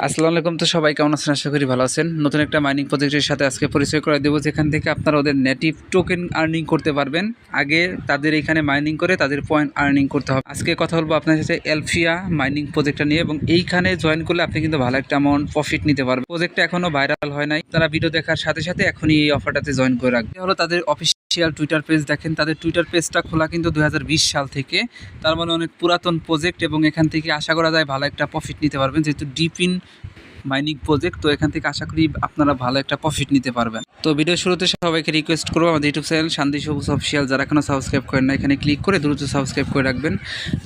আসসালামু আলাইকুম। তো সবাই কেমন আছেন? আশা করি ভালো আছেন। নতুন একটা মাইনিং প্রজেক্টের সাথে আজকে পরিচয় করে দেবো, যেখান থেকে আপনারা ওদের নেটিভ টোকেন আর্নিং করতে পারবেন। আগে তাদের এখানে মাইনিং করে তাদের পয়েন্ট আর্নিং করতে হবে। আজকে কথা বলবো আপনার সাথে এলফিয়া মাইনিং প্রজেক্টটা নিয়ে, এবং এইখানে জয়েন করলে আপনি কিন্তু ভালো একটা অ্যামাউন্ট প্রফিট নিতে পারবেন। প্রজেক্টটা এখনও ভাইরাল হয় নাই, তারা ভিডিও দেখার সাথে সাথে এখনই এই অফারটাতে জয়েন করে রাখবে। হলো তাদের অফিসিয়াল টুইটার পেজ। দেখেন তাদের টুইটার পেজটা খোলা কিন্তু 2020 সাল থেকে, তার মানে অনেক পুরাতন প্রজেক্ট, এবং এখান থেকে আশা করা যায় ভালো একটা প্রফিট নিতে পারবেন, যেহেতু ডিপ ইন মাইনিং প্রজেক্ট। তো এখান থেকে আশা করি আপনারা ভালো একটা প্রফিট নিতে পারবেন। তো ভিডিও শুরুতে সবাইকে রিকোয়েস্ট করবো, আমাদের ইউটিউব চ্যানেল শান্তি সবুজ অফিসিয়াল যারা এখনও সাবস্ক্রাইব করেন না, এখানে ক্লিক করে দ্রুত সাবস্ক্রাইব করে রাখবেন,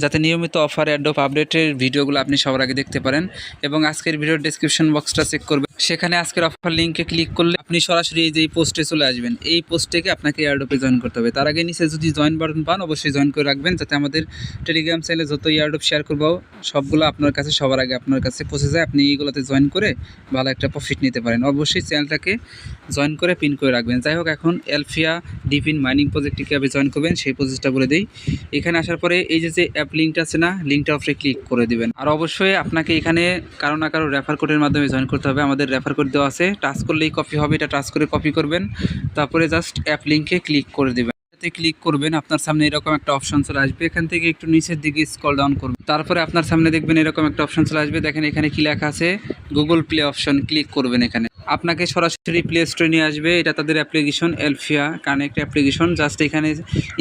যাতে নিয়মিত অফার অ্যাডপ আপডেটের ভিডিওগুলো আপনি সবার আগে দেখতে পারেন। এবং আজকের ভিডিওর ডেসক্রিপশন বক্সটা চেক করবেন, সেখানে আজকের অফার লিঙ্কে ক্লিক করলে আপনি সরাসরি এই যে পোস্টে চলে আসবেন। এই পোস্ট থেকে আপনাকে এয়ারডপে জয়েন করতে হবে। তার আগে নিচে যদি জয়েন বাটন পান অবশ্যই জয়েন করে রাখবেন, যাতে আমাদের টেলিগ্রাম চ্যানেলে যত এয়ারডপ শেয়ার করবো সবগুলো আপনার কাছে সবার আগে আপনার কাছে পৌঁছে যায়। আপনি এইগুলোতে জয়েন করে ভালো একটা প্রফিট নিতে পারেন। অবশ্যই চ্যানেলটাকে জয়েন করে পিন করে রাখবেন। যাই হোক, এখন এলফিয়া ডিপ ইন মাইনিং প্রজেক্টটি কীভাবে জয়েন করবেন সেই প্রসেসটা বলে দিই। এখানে আসার পরে এই যে অ্যাপ লিঙ্কটা আছে না, লিঙ্কটা অফারে ক্লিক করে দিবেন। আর অবশ্যই আপনাকে এখানে কারো না কারো রেফার কোডের মাধ্যমে জয়েন করতে হবে। আমাদের রেফার কোড দেওয়া আছে, টাচ করলেই কপি হবে। এটা টাচ করে কপি করবেন, তারপরে জাস্ট অ্যাপ লিঙ্কে ক্লিক করে দেবেন। ক্লিক করবেন, আপনার সামনে এরকম একটা অপশন চলে আসবে। এখান থেকে একটু নিচের দিকে স্ক্রল ডাউন করবেন, তারপরে আপনার সামনে দেখবেন এরকম একটা অপশন চলে আসবে। দেখেন এখানে কি লেখা আছে, গুগল প্লে অপশন। ক্লিক করবেন, এখানে আপনাকে সরাসরি প্লে স্টোরে নিয়ে আসবে। এটা তাদের অ্যাপ্লিকেশন এলফিয়া কানেক্ট অ্যাপ্লিকেশন। জাস্ট এখানে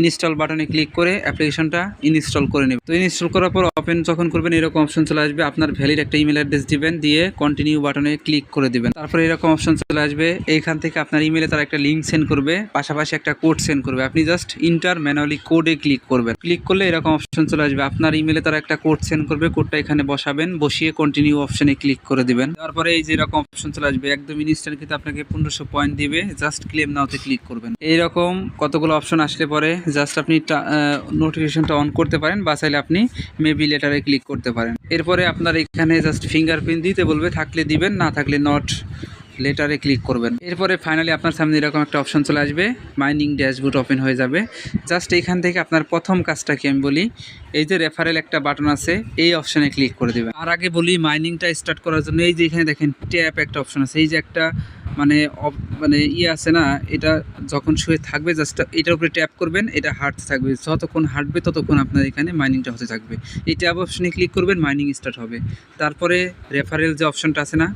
ইনস্টল বাটনে ক্লিক করে অ্যাপ্লিকেশনটা ইনস্টল করে নেবেন। তো ইনস্টল করার পর ওপেন যখন করবেন এরকম অপশন চলে আসবে। আপনার ভ্যালিড একটা ইমেল অ্যাড্রেস দিবেন, দিয়ে কন্টিনিউ বাটনে ক্লিক করে দিবেন। তারপরে এরকম অপশন চলে আসবে। এইখান থেকে আপনার ইমেলে তারা একটা লিঙ্ক সেন্ড করবে, পাশাপাশি একটা কোড সেন্ড করবে। আপনি জাস্ট ইন্টার ম্যানুয়ালি কোডে ক্লিক করবেন। ক্লিক করলে এরকম অপশন চলে আসবে। আপনার ইমেলে তারা একটা কোড সেন্ড করবে, কোডটা এখানে বসাবেন, বসিয়ে কন্টিনিউ অপশনে ক্লিক করে দিবেন। তারপরে এই যে এরকম অপশন চলে আসবে, একদম ইনস্ট্যান্ট কিন্তু আপনাকে 1500 পয়েন্ট দিবে। জাস্ট ক্লেম নাওতে ক্লিক করবেন। এইরকম কতগুলো অপশন আসলে পরে জাস্ট আপনি নোটিফিকেশনটা অন করতে পারেন, বা চাইলে আপনি মেবি লেটারে ক্লিক করতে পারেন। এরপরে আপনার এখানে জাস্ট ফিঙ্গারপ্রিন্ট দিতে বলবে, থাকলে দিবেন, না থাকলে নট লেটারে ক্লিক করবেন। এরপরে ফাইনালি আপনার সামনে এরকম একটা অপশন চলে আসবে, মাইনিং ড্যাশবোর্ড ওপেন হয়ে যাবে। জাস্ট এইখান থেকে আপনার প্রথম কাজটা কি আমি বলি, এই যে রেফারেল একটা বাটন আছে, এই অপশনে ক্লিক করে দেবেন। আর আগে বলি, মাইনিংটা স্টার্ট করার জন্য এই যে এখানে দেখেন ট্যাপ একটা অপশন আছে, এই যে একটা মানে ইয়ে আছে না, এটা যখন শুয়ে থাকবে জাস্ট এটার উপরে ট্যাপ করবেন, এটা হাঁটতে থাকবে। যতক্ষণ হাঁটবে ততক্ষণ আপনার এখানে মাইনিংটা হতে থাকবে। এই ট্যাব অপশনে ক্লিক করবেন, মাইনিং স্টার্ট হবে। তারপরে রেফারেল যে অপশনটা আছে না,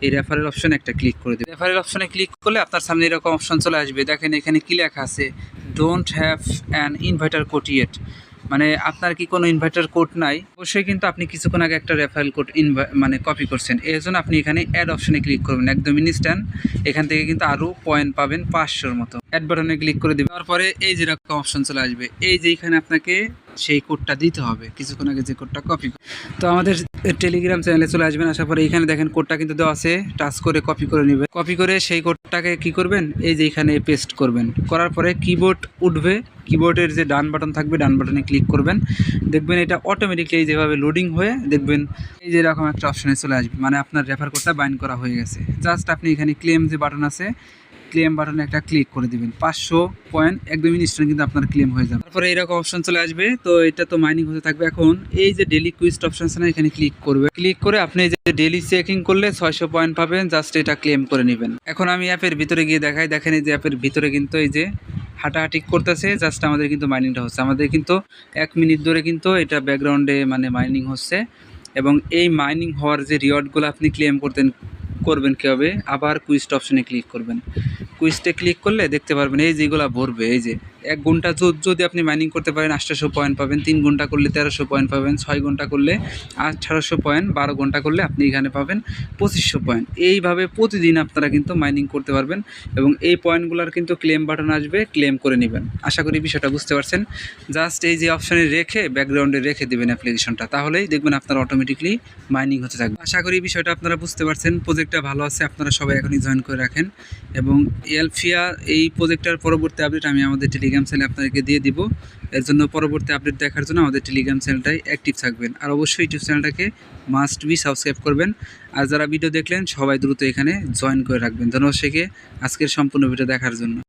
এই রেফারেল অপশনে একটা ক্লিক করে দেবেন। রেফারেল অপশনে ক্লিক করলে আপনার সামনে এরকম অপশন চলে আসবে। দেখেন এখানে কি লেখা আছে, don't have an inviter code yet. মানে আপনার কি কোনো ইনভাইটার কোড নাই? অবশ্যই কিন্তু আপনি কিছুক্ষণ আগে একটা রেফারেল কোড মানে কপি করছেন। এর জন্য আপনি এখানে অ্যাড অপশনে ক্লিক করবেন, একদম ইনস্ট্যান্ট। এখান থেকে কিন্তু আরও পয়েন্ট পাবেন 500-র মতো। অ্যাড বাটনে ক্লিক করে দেবেন। তারপরে এই যে এরকম অপশন চলে আসবে, এই যে এখানে আপনাকে সেই কোডটা দিতে হবে, কিছুক্ষণ আগে যে কোডটা কপি। তো আমাদের টেলিগ্রাম চ্যানেলে চলে আসবেন। আসার পরে এইখানে দেখেন কোডটা কিন্তু দেওয়া আছে, টাচ করে কপি করে নেবেন। কপি করে সেই কোডটাকে কি করবেন, এই যে এখানে পেস্ট করবেন। করার পরে কিবোর্ড উঠবে, কিবোর্ডের যে ডান বাটন থাকবে, ডান বাটনে ক্লিক করবেন। দেখবেন এটা অটোমেটিকলি যেভাবে লোডিং হয়ে দেখবেন এই যে এরকম একটা অপশনে চলে আসবে, মানে আপনার রেফার কোডটা বাইন্ড করা হয়ে গেছে। জাস্ট আপনি এখানে ক্লেম যে বাটন আছে, ক্লেম বাটনে একটা ক্লিক করে দিবেন। 500 পয়েন্ট একদম ইনস্ট্যান্ট কিন্তু আপনার ক্লেম হয়ে যাবে। তারপরে এরকম অপশন চলে আসবে। তো এটা তো মাইনিং হতে থাকবে। এখন এই যে ডেলি কুইস্ট অপশন আছে না, এখানে ক্লিক করবে। ক্লিক করে আপনি যে ডেলি চেকিং করলে 600 পয়েন্ট পাবেন, জাস্ট এটা ক্লেম করে নেবেন। এখন আমি অ্যাপের ভিতরে গিয়ে দেখাই। দেখেন এই যে অ্যাপের ভিতরে কিন্তু এই যে হাঁটাহাঁটি করতেছে, জাস্ট আমাদের কিন্তু মাইনিংটা হচ্ছে। আমাদের কিন্তু 1 মিনিট ধরে কিন্তু এটা ব্যাকগ্রাউন্ডে মানে মাইনিং হচ্ছে। এবং এই মাইনিং হওয়ার যে রিওয়ার্ডগুলো আপনি ক্লেম করবেন কীভাবে, আবার কুইস্ট অপশনে ক্লিক করবেন। কুইজটে ক্লিক করলে দেখতে পারবেন এই যেগুলো ভরবে। এই যে 1 ঘন্টা যদি আপনি মাইনিং করতে পারেন 800 পয়েন্ট পাবেন, 3 ঘন্টা করলে 1300 পয়েন্ট পাবেন, 6 ঘন্টা করলে 1800 পয়েন্ট, 12 ঘন্টা করলে আপনি এখানে পাবেন 2500 পয়েন্ট। এইভাবে প্রতিদিন আপনারা কিন্তু মাইনিং করতে পারবেন, এবং এই পয়েন্টগুলোর কিন্তু ক্লেম বাটন আসবে, ক্লেম করে নেবেন। আশা করি বিষয়টা বুঝতে পারছেন। জাস্ট এই যে অপশানে রেখে ব্যাকগ্রাউন্ডে রেখে দেবেন অ্যাপ্লিকেশনটা, তাহলেই দেখবেন আপনার অটোমেটিকলি মাইনিং হতে থাকবে। আশা করি বিষয়টা আপনারা বুঝতে পারছেন। প্রজেক্টটা ভালো আছে, আপনারা সবাই এখনই জয়েন করে রাখেন। এবং এলফিয়া এই প্রজেক্টটার পরবর্তী আপডেট আমি আমাদের টেলিগ্রাম চ্যানেলে আপনাদেরকে দিয়ে দিব। এর জন্য পরবর্তী আপডেট দেখার জন্য আমাদের টেলিগ্রাম চ্যানেলটাই অ্যাক্টিভ থাকবেন। আর অবশ্যই ইউটিউব চ্যানেলটাকে মাস্ট বি সাবস্ক্রাইব করবেন। আর যারা ভিডিও দেখলেন সবাই দ্রুত এখানে জয়েন করে রাখবেন। ধন্যবাদ আজকের সম্পূর্ণ ভিডিও দেখার জন্য।